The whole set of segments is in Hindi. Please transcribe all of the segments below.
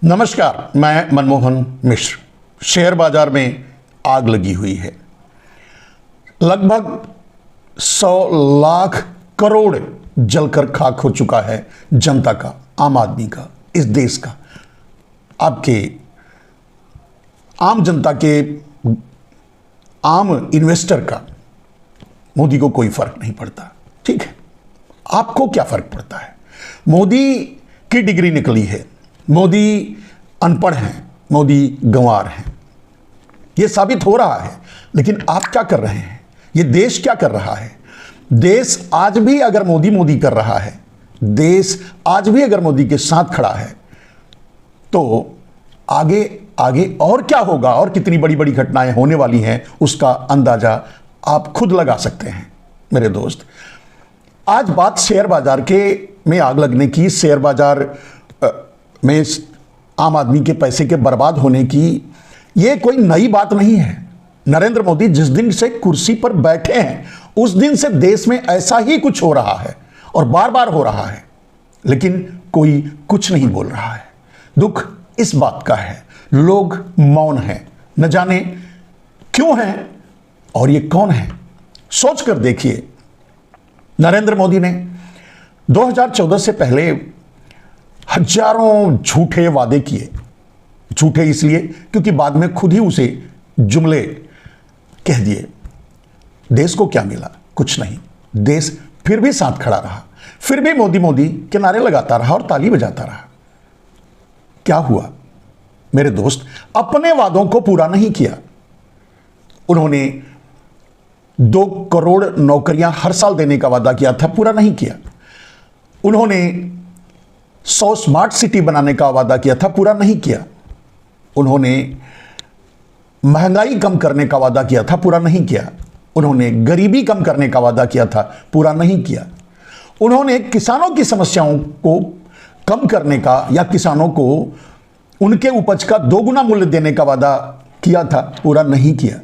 नमस्कार, मैं मनमोहन मिश्र। शेयर बाजार में आग लगी हुई है। लगभग 100 लाख करोड़ जलकर खाक हो चुका है जनता का, आम आदमी का, इस देश का, आपके आम जनता के, आम इन्वेस्टर का। मोदी को कोई फर्क नहीं पड़ता। ठीक है, आपको क्या फर्क पड़ता है? मोदी की डिग्री निकली है, मोदी अनपढ़ हैं, मोदी गंवार हैं, यह साबित हो रहा है। लेकिन आप क्या कर रहे हैं? यह देश क्या कर रहा है? देश आज भी अगर मोदी मोदी कर रहा है, देश आज भी अगर मोदी के साथ खड़ा है, तो आगे आगे और क्या होगा और कितनी बड़ी बड़ी घटनाएं होने वाली हैं, उसका अंदाजा आप खुद लगा सकते हैं मेरे दोस्त। आज बात शेयर बाजार के में आग लगने की, शेयर बाजार में आम आदमी के पैसे के बर्बाद होने की, यह कोई नई बात नहीं है। नरेंद्र मोदी जिस दिन से कुर्सी पर बैठे हैं, उस दिन से देश में ऐसा ही कुछ हो रहा है और बार बार हो रहा है, लेकिन कोई कुछ नहीं बोल रहा है। दुख इस बात का है, लोग मौन हैं, न जाने क्यों हैं और ये कौन है। सोच कर देखिए, नरेंद्र मोदी ने 2014 से पहले हजारों झूठे वादे किए। झूठे इसलिए क्योंकि बाद में खुद ही उसे जुमले कह दिए। देश को क्या मिला? कुछ नहीं। देश फिर भी साथ खड़ा रहा, फिर भी मोदी मोदी के नारे लगाता रहा और ताली बजाता रहा। क्या हुआ मेरे दोस्त? अपने वादों को पूरा नहीं किया। उन्होंने 2 करोड़ नौकरियां हर साल देने का वादा किया था, पूरा नहीं किया। उन्होंने 100 स्मार्ट सिटी बनाने का वादा किया था, पूरा नहीं किया। उन्होंने महंगाई कम करने का वादा किया था, पूरा नहीं किया। उन्होंने गरीबी कम करने का वादा किया था, पूरा नहीं किया। उन्होंने किसानों की समस्याओं को कम करने का या किसानों को उनके उपज का 2 गुना मूल्य देने का वादा किया था, पूरा नहीं किया।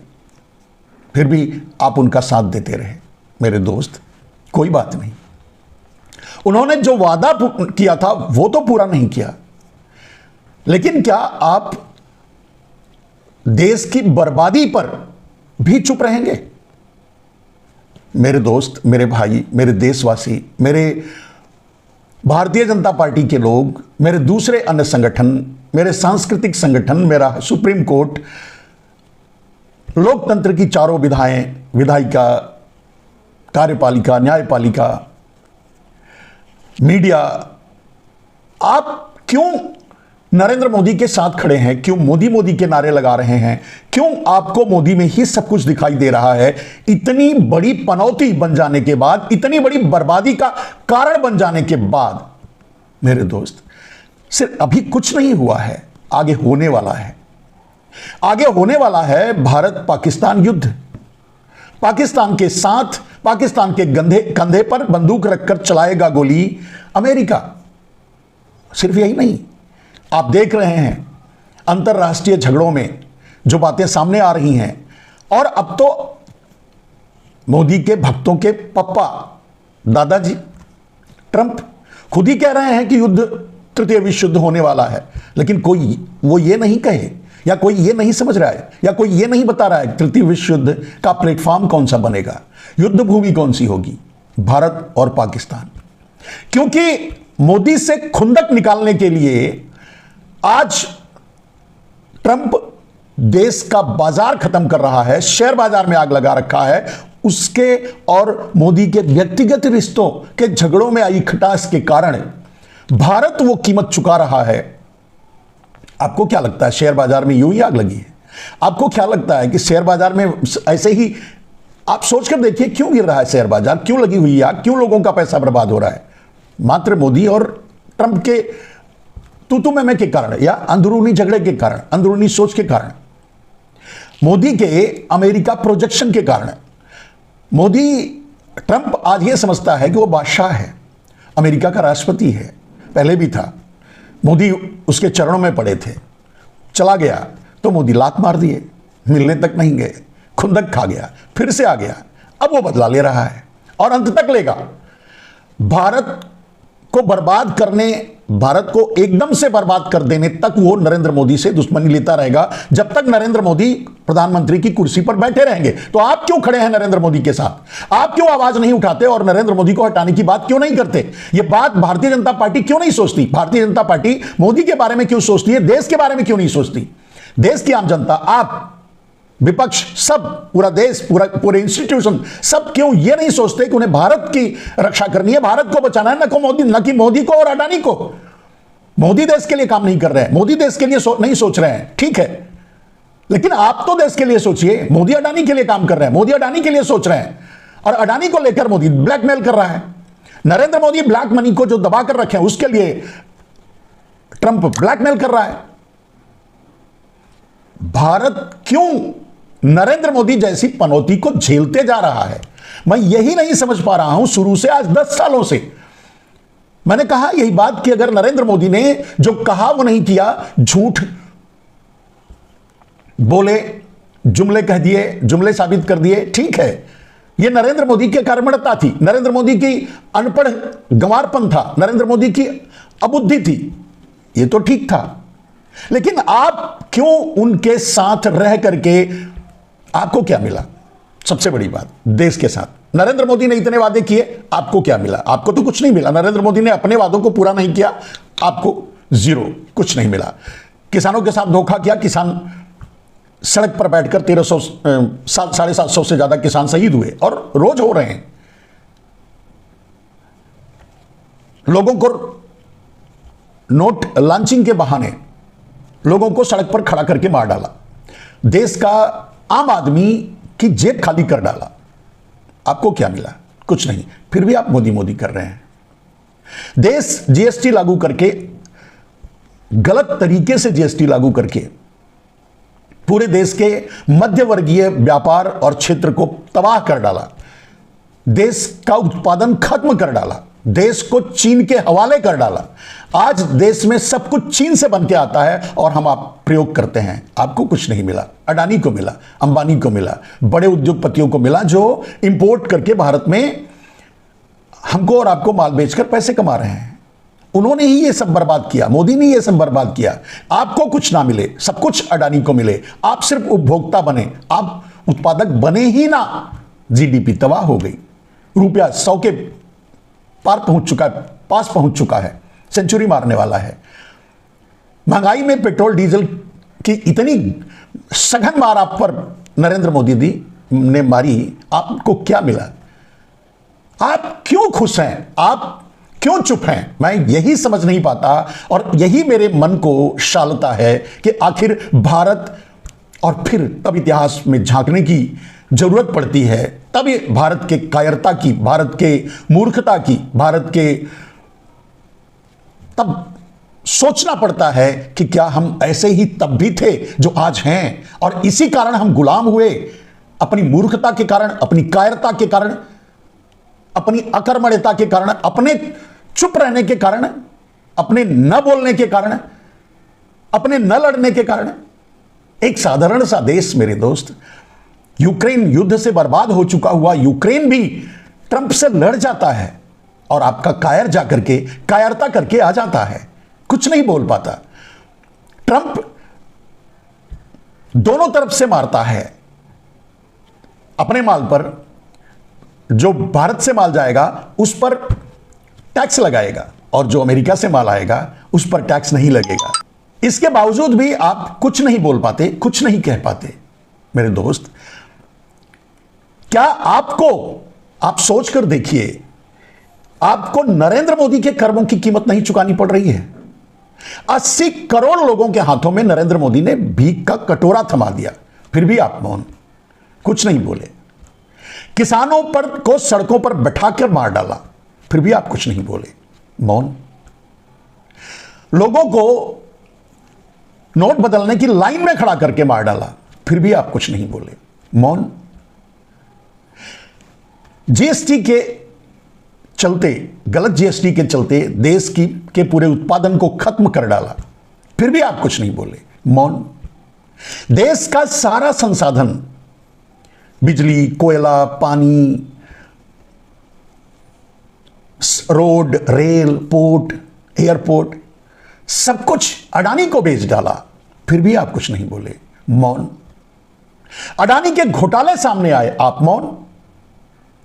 फिर भी आप उनका साथ देते रहे मेरे दोस्त। कोई बात नहीं, उन्होंने जो वादा किया था वो तो पूरा नहीं किया। लेकिन क्या आप देश की बर्बादी पर भी चुप रहेंगे? मेरे दोस्त, मेरे भाई, मेरे देशवासी, मेरे भारतीय जनता पार्टी के लोग, मेरे दूसरे अन्य संगठन, मेरे सांस्कृतिक संगठन, मेरा सुप्रीम कोर्ट, लोकतंत्र की चारों विधाएं, विधायिका, कार्यपालिका, न्यायपालिका, मीडिया, आप क्यों नरेंद्र मोदी के साथ खड़े हैं? क्यों मोदी मोदी के नारे लगा रहे हैं? क्यों आपको मोदी में ही सब कुछ दिखाई दे रहा है? इतनी बड़ी पनौती बन जाने के बाद, इतनी बड़ी बर्बादी का कारण बन जाने के बाद मेरे दोस्त, सिर्फ अभी कुछ नहीं हुआ है, आगे होने वाला है। आगे होने वाला है भारत पाकिस्तान युद्ध। पाकिस्तान के साथ, पाकिस्तान के कंधे पर बंदूक रखकर चलाएगा गोली अमेरिका। सिर्फ यही नहीं, आप देख रहे हैं अंतरराष्ट्रीय झगड़ों में जो बातें सामने आ रही हैं, और अब तो मोदी के भक्तों के पप्पा, दादाजी ट्रंप खुद ही कह रहे हैं कि युद्ध, तृतीय विश्व युद्ध होने वाला है। लेकिन कोई वो ये नहीं कहे, या कोई ये नहीं समझ रहा है, या कोई ये नहीं बता रहा है तृतीय विश्व युद्ध का प्लेटफॉर्म कौन सा बनेगा, युद्ध भूमि कौन सी होगी, भारत और पाकिस्तान। क्योंकि मोदी से खुंदक निकालने के लिए आज ट्रंप देश का बाजार खत्म कर रहा है, शेयर बाजार में आग लगा रखा है। उसके और मोदी के व्यक्तिगत रिश्तों के झगड़ों में आई खटास के कारण भारत वो कीमत चुका रहा है। आपको क्या लगता है शेयर बाजार में यूं ही आग लगी है? आपको क्या लगता है कि शेयर बाजार में ऐसे ही, आप सोचकर देखिए क्यों गिर रहा है शेयर बाजार, क्यों लगी हुई है आग, क्यों लोगों का पैसा बर्बाद हो रहा है? मात्र मोदी और ट्रंप के तू मैं के कारण, या अंदरूनी झगड़े के कारण, अंदरूनी सोच के कारण, मोदी के अमेरिका प्रोजेक्शन के कारण। मोदी, ट्रंप आज यह समझता है कि वो बादशाह है, अमेरिका का राष्ट्रपति है, पहले भी था। मोदी उसके चरणों में पड़े थे, चला गया तो मोदी लात मार दिए, मिलने तक नहीं गए, खुंदक खा गया, फिर से आ गया, अब वो बदला ले रहा है और अंत तक लेगा। भारत को बर्बाद करने भारत को एकदम से बर्बाद कर देने तक वो नरेंद्र मोदी से दुश्मनी लेता रहेगा, जब तक नरेंद्र मोदी प्रधानमंत्री की कुर्सी पर बैठे रहेंगे। तो आप क्यों खड़े हैं नरेंद्र मोदी के साथ? आप क्यों आवाज नहीं उठाते और नरेंद्र मोदी को हटाने की बात क्यों नहीं करते? ये बात भारतीय जनता पार्टी क्यों नहीं सोचती? भारतीय जनता पार्टी मोदी के बारे में क्यों सोचती है, देश के बारे में क्यों नहीं सोचती? देश की आम जनता, आप, विपक्ष, सब, पूरा देश, पूरे इंस्टीट्यूशन, सब क्यों ये नहीं सोचते कि उन्हें भारत की रक्षा करनी है, भारत को बचाना है, न कि मोदी को और अडानी को? मोदी देश के लिए काम नहीं कर रहे हैं, मोदी देश के लिए नहीं सोच रहे हैं, ठीक है, लेकिन आप तो देश के लिए सोचिए। मोदी अडानी के लिए काम कर रहे हैं, मोदी अडानी के लिए सोच रहे हैं, और अडानी को लेकर मोदी ब्लैकमेल कर रहा है। नरेंद्र मोदी ब्लैक मनी को जो दबा कर रखे हैं, उसके लिए ट्रंप ब्लैकमेल कर रहा है। भारत क्यों नरेंद्र मोदी जैसी पनौती को झेलते जा रहा है? मैं यही नहीं समझ पा रहा हूं। शुरू से, आज 10 सालों से मैंने कहा यही बात कि अगर नरेंद्र मोदी ने जो कहा वो नहीं किया, झूठ बोले, जुमले कह दिए, जुमले साबित कर दिए, ठीक है, यह नरेंद्र मोदी की कर्मठता थी, नरेंद्र मोदी की अनपढ़ गंवारपन था, नरेंद्र मोदी की अबुद्धि थी, यह तो ठीक था। लेकिन आप क्यों उनके साथ रह करके, आपको क्या मिला? सबसे बड़ी बात, देश के साथ नरेंद्र मोदी ने इतने वादे किए, आपको क्या मिला? आपको तो कुछ नहीं मिला। नरेंद्र मोदी ने अपने वादों को पूरा नहीं किया, आपको जीरो, कुछ नहीं मिला। किसानों के साथ धोखा किया, किसान सड़क पर बैठकर 1300 750 से ज्यादा किसान शहीद हुए और रोज हो रहे हैं। लोगों को नोट लॉन्चिंग के बहाने लोगों को सड़क पर खड़ा करके मार डाला, देश का आम आदमी की जेब खाली कर डाला। आपको क्या मिला? कुछ नहीं। फिर भी आप मोदी मोदी कर रहे हैं। देश जीएसटी लागू करके, गलत तरीके से जीएसटी लागू करके पूरे देश के मध्यवर्गीय व्यापार और क्षेत्र को तबाह कर डाला, देश का उत्पादन खत्म कर डाला, देश को चीन के हवाले कर डाला। आज देश में सब कुछ चीन से बन के आता है और हम आप प्रयोग करते हैं। आपको कुछ नहीं मिला। अडानी को मिला, अंबानी को मिला, बड़े उद्योगपतियों को मिला जो इंपोर्ट करके भारत में हमको और आपको माल बेचकर पैसे कमा रहे हैं। उन्होंने ही ये सब बर्बाद किया, मोदी ने ये सब बर्बाद किया। आपको कुछ ना मिले, सब कुछ अडानी को मिले, आप सिर्फ उपभोक्ता बने, आप उत्पादक बने ही ना। जीडीपी तबाह हो गई, रुपया 100 के पार पहुंच चुका है, पास पहुंच चुका है, सेंचुरी मारने वाला है। महंगाई में पेट्रोल डीजल की इतनी सघन मार आप पर नरेंद्र मोदी ने मारी, आपको क्या मिला? आप क्यों खुश हैं? आप क्यों चुप हैं? मैं यही समझ नहीं पाता और यही मेरे मन को शालता है कि आखिर भारत, और फिर तब इतिहास में झांकने की जरूरत पड़ती है, तब ये भारत के कायरता की, भारत के मूर्खता की, भारत के, तब सोचना पड़ता है कि क्या हम ऐसे ही तब भी थे जो आज हैं, और इसी कारण हम गुलाम हुए, अपनी मूर्खता के कारण, अपनी कायरता के कारण, अपनी अकर्मण्यता के कारण, अपने चुप रहने के कारण, अपने न बोलने के कारण, अपने न लड़ने के कारण। एक साधारण सा देश मेरे दोस्त, यूक्रेन युद्ध से बर्बाद हो चुका हुआ यूक्रेन भी ट्रंप से लड़ जाता है, और आपका कायर जाकर के कायरता करके आ जाता है, कुछ नहीं बोल पाता। ट्रंप दोनों तरफ से मारता है। अपने माल पर, जो भारत से माल जाएगा उस पर टैक्स लगाएगा, और जो अमेरिका से माल आएगा उस पर टैक्स नहीं लगेगा। इसके बावजूद भी आप कुछ नहीं बोल पाते, कुछ नहीं कह पाते। मेरे दोस्त, क्या आपको, आप सोच कर देखिए, आपको नरेंद्र मोदी के कर्मों की कीमत नहीं चुकानी पड़ रही है? 80 करोड़ लोगों के हाथों में नरेंद्र मोदी ने भीख का कटोरा थमा दिया, फिर भी आप मौन, कुछ नहीं बोले। किसानों पर को सड़कों पर बैठाकर मार डाला, फिर भी आप कुछ नहीं बोले, मौन। लोगों को नोट बदलने की लाइन में खड़ा करके मार डाला, फिर भी आप कुछ नहीं बोले, मौन। जीएसटी के चलते, गलत जीएसटी के चलते देश के पूरे उत्पादन को खत्म कर डाला, फिर भी आप कुछ नहीं बोले, मौन। देश का सारा संसाधन, बिजली, कोयला, पानी, रोड, रेल, पोर्ट, एयरपोर्ट, सब कुछ अडानी को बेच डाला, फिर भी आप कुछ नहीं बोले, मौन। अडानी के घोटाले सामने आए, आप मौन,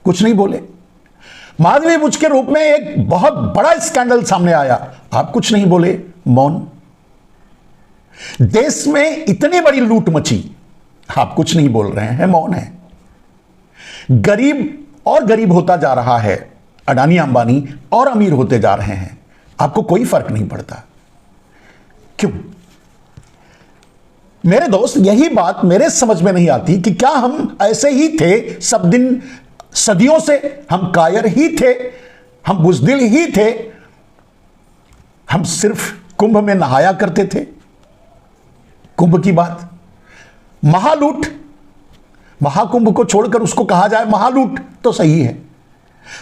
कुछ नहीं बोले। माधवी बुच के रूप में एक बहुत बड़ा स्कैंडल सामने आया, आप कुछ नहीं बोले, मौन। देश में इतनी बड़ी लूट मची, आप कुछ नहीं बोल रहे हैं, मौन है। गरीब और गरीब होता जा रहा है, अडानी अंबानी और अमीर होते जा रहे हैं, आपको कोई फर्क नहीं पड़ता, क्यों? मेरे दोस्त, यही बात मेरे समझ में नहीं आती कि क्या हम ऐसे ही थे सब दिन, सदियों से हम कायर ही थे, हम बुज़दिल ही थे, हम सिर्फ कुंभ में नहाया करते थे। कुंभ की बात, महालूट, महाकुंभ को छोड़कर उसको कहा जाए महालूट तो सही है,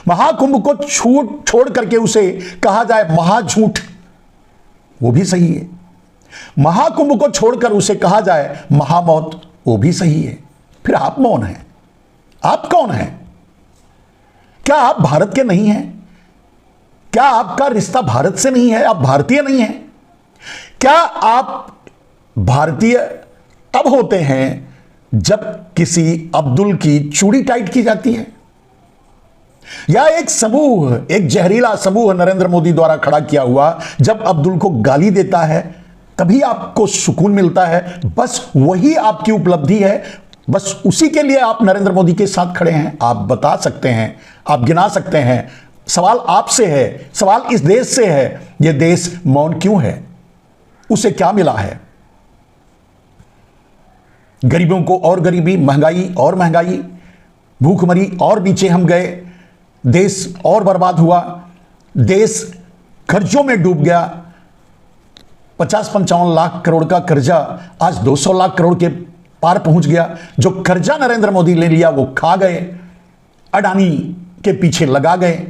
महाकुंभ को छोड़ करके उसे कहा जाए महाझूठ, वो भी सही है, महाकुंभ को छोड़कर उसे कहा जाए महामौत, वो भी सही है। फिर आप मौन हैं, आप कौन हैं? क्या आप भारत के नहीं हैं? क्या आपका रिश्ता भारत से नहीं है? आप भारतीय नहीं हैं? क्या आप भारतीय तब होते हैं जब किसी अब्दुल की चूड़ी टाइट की जाती है, या एक समूह, एक जहरीला समूह नरेंद्र मोदी द्वारा खड़ा किया हुआ जब अब्दुल को गाली देता है, तभी आपको सुकून मिलता है? बस वही आपकी उपलब्धि है, बस उसी के लिए आप नरेंद्र मोदी के साथ खड़े हैं? आप बता सकते हैं, आप गिना सकते हैं? सवाल आपसे है, सवाल इस देश से है, यह देश मौन क्यों है? उसे क्या मिला है? गरीबों को और गरीबी, महंगाई और महंगाई, भूखमरी और नीचे हम गए, देश और बर्बाद हुआ, देश कर्जों में डूब गया। 50-55 लाख करोड़ का कर्जा आज 200 लाख करोड़ के पार पहुंच गया। जो कर्जा नरेंद्र मोदी ले लिया वो खा गए, अडानी के पीछे लगा गए।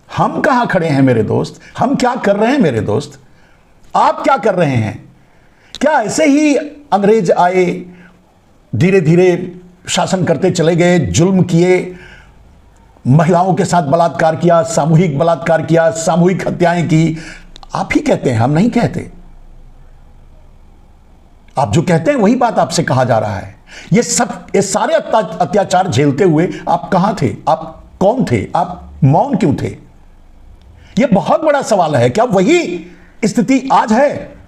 हम कहां खड़े हैं मेरे दोस्त? हम क्या कर रहे हैं मेरे दोस्त? आप क्या कर रहे हैं? क्या ऐसे ही अंग्रेज आए, धीरे धीरे शासन करते चले गए, जुल्म किए, महिलाओं के साथ बलात्कार किया, सामूहिक बलात्कार किया, सामूहिक हत्याएं की? आप ही कहते हैं, हम नहीं कहते। आप जो कहते हैं वही बात आपसे कहा जा रहा है। ये सारे अत्याचार झेलते हुए आप कहां थे? आप कौन थे? आप मौन क्यों थे? यह बहुत बड़ा सवाल है। क्या वही स्थिति आज है?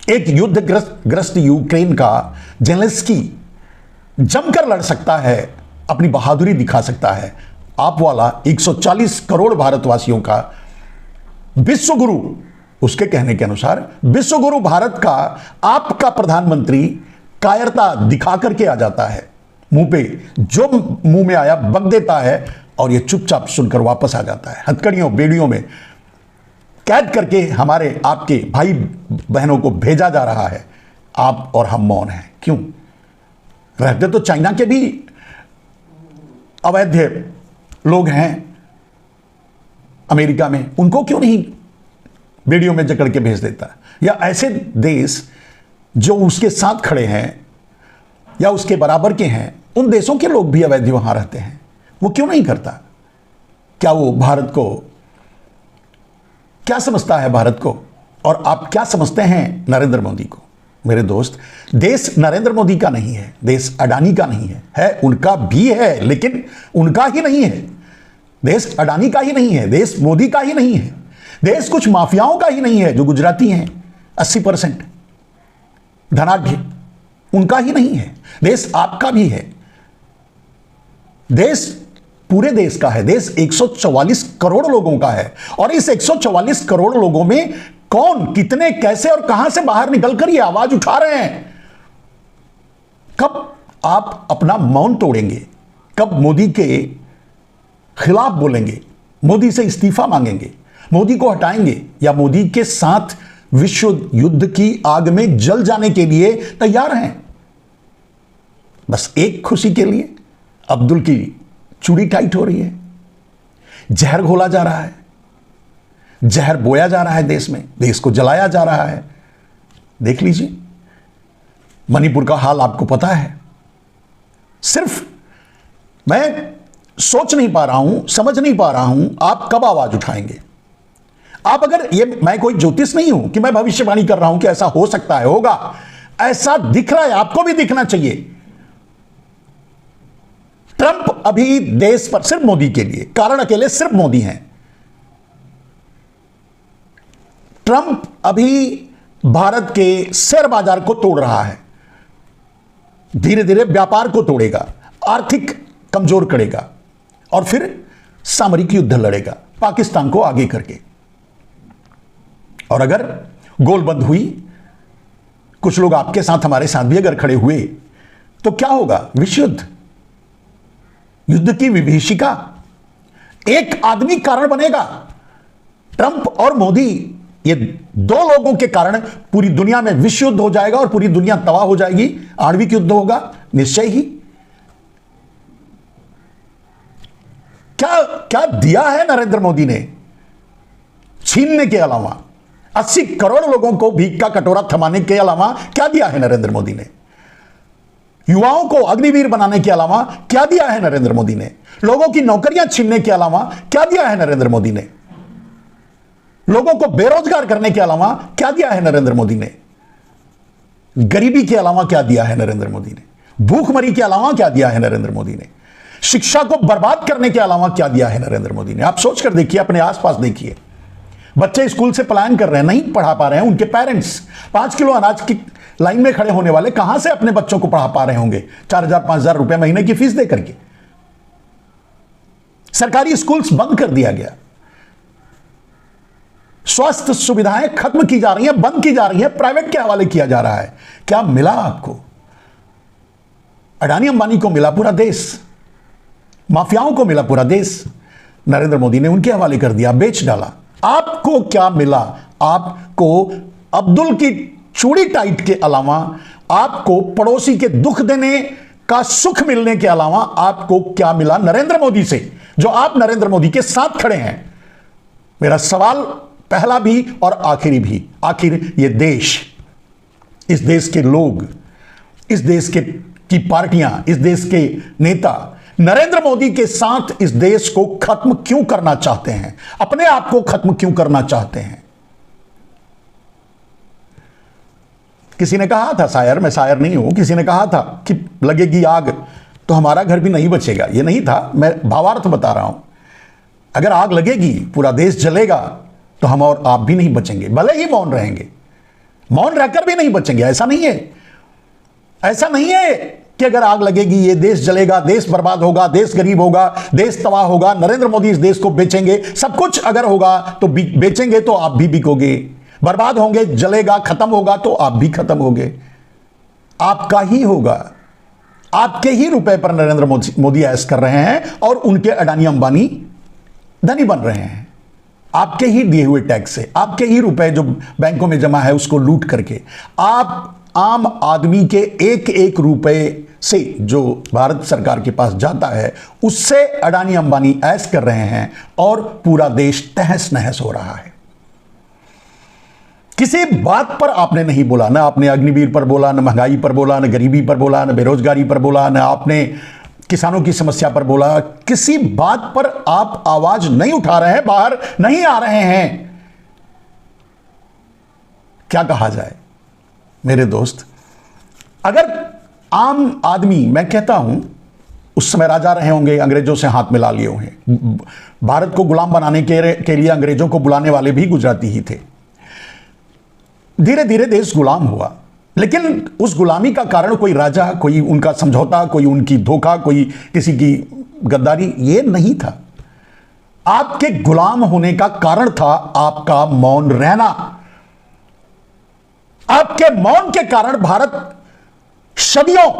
एक युद्धग्रस्त यूक्रेन का जेलेंस्की जमकर लड़ सकता है, अपनी बहादुरी दिखा सकता है। आप वाला 140 करोड़ भारतवासियों का विश्व गुरु, उसके कहने के अनुसार विश्व गुरु भारत का आपका प्रधानमंत्री कायरता दिखा करके आ जाता है, मुंह पे जो मुंह में आया बक देता है और ये चुपचाप सुनकर वापस आ जाता है। हथकड़ियों बेड़ियों में कैद करके हमारे आपके भाई बहनों को भेजा जा रहा है। आप और हम मौन हैं, क्यों? रहते तो चाइना के भी अवैध लोग हैं अमेरिका में, उनको क्यों नहीं वीडियो में जकड़ के भेज देता? या ऐसे देश जो उसके साथ खड़े हैं या उसके बराबर के हैं, उन देशों के लोग भी अवैध वहां रहते हैं, वो क्यों नहीं करता? क्या वो भारत को क्या समझता है? भारत को और आप क्या समझते हैं नरेंद्र मोदी को? मेरे दोस्त, देश नरेंद्र मोदी का नहीं है, देश अडानी का नहीं है उनका भी है, लेकिन उनका ही नहीं है। देश अडानी का ही नहीं है, देश मोदी का ही नहीं है, देश कुछ माफियाओं का ही नहीं है जो गुजराती हैं 80% धनाढ्य, उनका ही नहीं है। देश आपका भी है, देश पूरे देश का है। देश 144 करोड़ लोगों का है और इस 144 करोड़ लोगों में कौन, कितने, कैसे और कहां से बाहर निकलकर ये आवाज उठा रहे हैं? कब आप अपना मौन तोड़ेंगे? कब मोदी के खिलाफ बोलेंगे? मोदी से इस्तीफा मांगेंगे? मोदी को हटाएंगे? या मोदी के साथ विश्व युद्ध की आग में जल जाने के लिए तैयार हैं? बस एक खुशी के लिए अब्दुल की चूड़ी टाइट हो रही है, जहर घोला जा रहा है, जहर बोया जा रहा है देश में, देश को जलाया जा रहा है। देख लीजिए मणिपुर का हाल, आपको पता है। सिर्फ मैं सोच नहीं पा रहा हूं, समझ नहीं पा रहा हूं, आप कब आवाज उठाएंगे? आप अगर ये, मैं कोई ज्योतिष नहीं हूं कि मैं भविष्यवाणी कर रहा हूं कि ऐसा हो सकता है, होगा, ऐसा दिख रहा है, आपको भी दिखना चाहिए। ट्रंप अभी देश पर, सिर्फ मोदी के लिए, कारण अकेले सिर्फ मोदी हैं। ट्रंप अभी भारत के शेयर बाजार को तोड़ रहा है, धीरे धीरे व्यापार को तोड़ेगा, आर्थिक कमजोर करेगा और फिर सामरिक युद्ध लड़ेगा पाकिस्तान को आगे करके। और अगर गोल बंद हुई, कुछ लोग आपके साथ हमारे साथ भी अगर खड़े हुए, तो क्या होगा? विश्व युद्ध, युद्ध की विभीषिका। एक आदमी कारण बनेगा, ट्रंप और मोदी, ये दो लोगों के कारण पूरी दुनिया में विश्व युद्ध हो जाएगा और पूरी दुनिया तबाह हो जाएगी, आणविक युद्ध होगा निश्चय ही। क्या क्या दिया है नरेंद्र मोदी ने छीनने के अलावा? 80 करोड़ लोगों को भीख का कटोरा थमाने के अलावा क्या दिया है नरेंद्र मोदी ने? युवाओं को अग्निवीर बनाने के अलावा क्या दिया है नरेंद्र मोदी ने? लोगों की नौकरियां छीनने के अलावा क्या दिया है नरेंद्र मोदी ने? लोगों को बेरोजगार करने के अलावा क्या दिया है नरेंद्र मोदी ने? गरीबी के अलावा क्या दिया है नरेंद्र मोदी ने? भूखमरी के अलावा क्या दिया है नरेंद्र मोदी ने? शिक्षा को बर्बाद करने के अलावा क्या दिया है नरेंद्र मोदी ने? आप सोचकर देखिए, अपने आसपास देखिए, बच्चे स्कूल से पलायन कर रहे हैं, नहीं पढ़ा पा रहे हैं। उनके पेरेंट्स 5 किलो अनाज की लाइन में खड़े होने वाले कहां से अपने बच्चों को पढ़ा पा रहे होंगे 4,000-5,000 रुपए महीने की फीस दे करके? सरकारी स्कूल्स बंद कर दिया गया, स्वास्थ्य सुविधाएं खत्म की जा रही हैं, बंद की जा रही हैं, प्राइवेट के हवाले किया जा रहा है। क्या मिला आपको? अडानी अंबानी को मिला पूरा देश, माफियाओं को मिला पूरा देश, नरेंद्र मोदी ने उनके हवाले कर दिया, बेच डाला। आपको क्या मिला? आपको अब्दुल की चूड़ी टाइट के अलावा, आपको पड़ोसी के दुख देने का सुख मिलने के अलावा आपको क्या मिला नरेंद्र मोदी से, जो आप नरेंद्र मोदी के साथ खड़े हैं? मेरा सवाल पहला भी और आखिरी भी, आखिर ये देश, इस देश के लोग, इस देश की पार्टियां, इस देश के नेता नरेंद्र मोदी के साथ इस देश को खत्म क्यों करना चाहते हैं? अपने आप को खत्म क्यों करना चाहते हैं? किसी ने कहा था, शायर, मैं शायर नहीं हूं, किसी ने कहा था कि लगेगी आग तो हमारा घर भी नहीं बचेगा। यह नहीं था, मैं भावार्थ बता रहा हूं। अगर आग लगेगी, पूरा देश जलेगा, तो हम और आप भी नहीं बचेंगे, भले ही मौन रहेंगे, मौन रहकर भी नहीं बचेंगे। ऐसा नहीं है, ऐसा नहीं है कि अगर आग लगेगी ये देश जलेगा, देश बर्बाद होगा, देश गरीब होगा, देश तबाह होगा, नरेंद्र मोदी इस देश को बेचेंगे। सब कुछ अगर होगा तो बेचेंगे तो आप भी बिकोगे, बर्बाद होंगे, जलेगा, खत्म होगा तो आप भी खत्म होगे। आपका ही होगा, आपके ही रुपए पर नरेंद्र मोदी ऐश कर रहे हैं और उनके अडानी अंबानी धनी बन रहे हैं, आपके ही दिए हुए टैक्स से, आपके ही रुपए जो बैंकों में जमा है उसको लूट करके। आप आम आदमी के एक एक रुपए से जो भारत सरकार के पास जाता है, उससे अडानी अंबानी ऐश कर रहे हैं और पूरा देश तहस नहस हो रहा है। किसी बात पर आपने नहीं बोला, ना आपने अग्निवीर पर बोला, ना महंगाई पर बोला, ना गरीबी पर बोला, ना बेरोजगारी पर बोला, ना आपने किसानों की समस्या पर बोला। किसी बात पर आप आवाज नहीं उठा रहे हैं, बाहर नहीं आ रहे हैं। क्या कहा जाए मेरे दोस्त? अगर आम आदमी, मैं कहता हूं, उस समय राजा रहे होंगे, अंग्रेजों से हाथ मिला लिए होंगे, भारत को गुलाम बनाने के लिए अंग्रेजों को बुलाने वाले भी गुजराती ही थे। धीरे धीरे देश गुलाम हुआ, लेकिन उस गुलामी का कारण कोई राजा, कोई उनका समझौता, कोई उनकी धोखा, कोई किसी की गद्दारी, ये नहीं था। आपके गुलाम होने का कारण था आपका मौन रहना। आपके मौन के कारण भारत सदियों,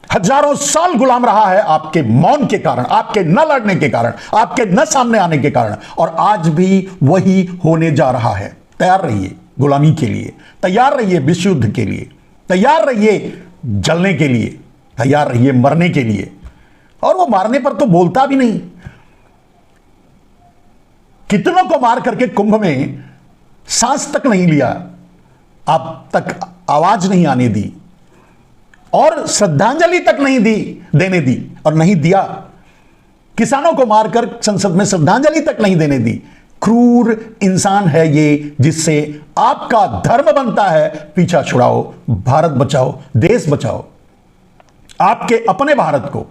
हजारों साल गुलाम रहा है, आपके मौन के कारण, आपके न लड़ने के कारण, आपके न सामने आने के कारण, और आज भी वही होने जा रहा है। तैयार रहिए गुलामी के लिए, तैयार रहिए विश्व युद्ध के लिए, तैयार रहिए जलने के लिए, तैयार रहिए मरने के लिए। और वो मारने पर तो बोलता भी नहीं, कितनों को मार करके कुंभ में सांस तक नहीं लिया, आप तक आवाज नहीं आने दी, और श्रद्धांजलि तक नहीं देने दी, और नहीं दिया। किसानों को मारकर संसद में श्रद्धांजलि तक नहीं देने दी। क्रूर इंसान है ये, जिससे आपका धर्म बनता है पीछा छुड़ाओ, भारत बचाओ, देश बचाओ। आपके अपने भारत को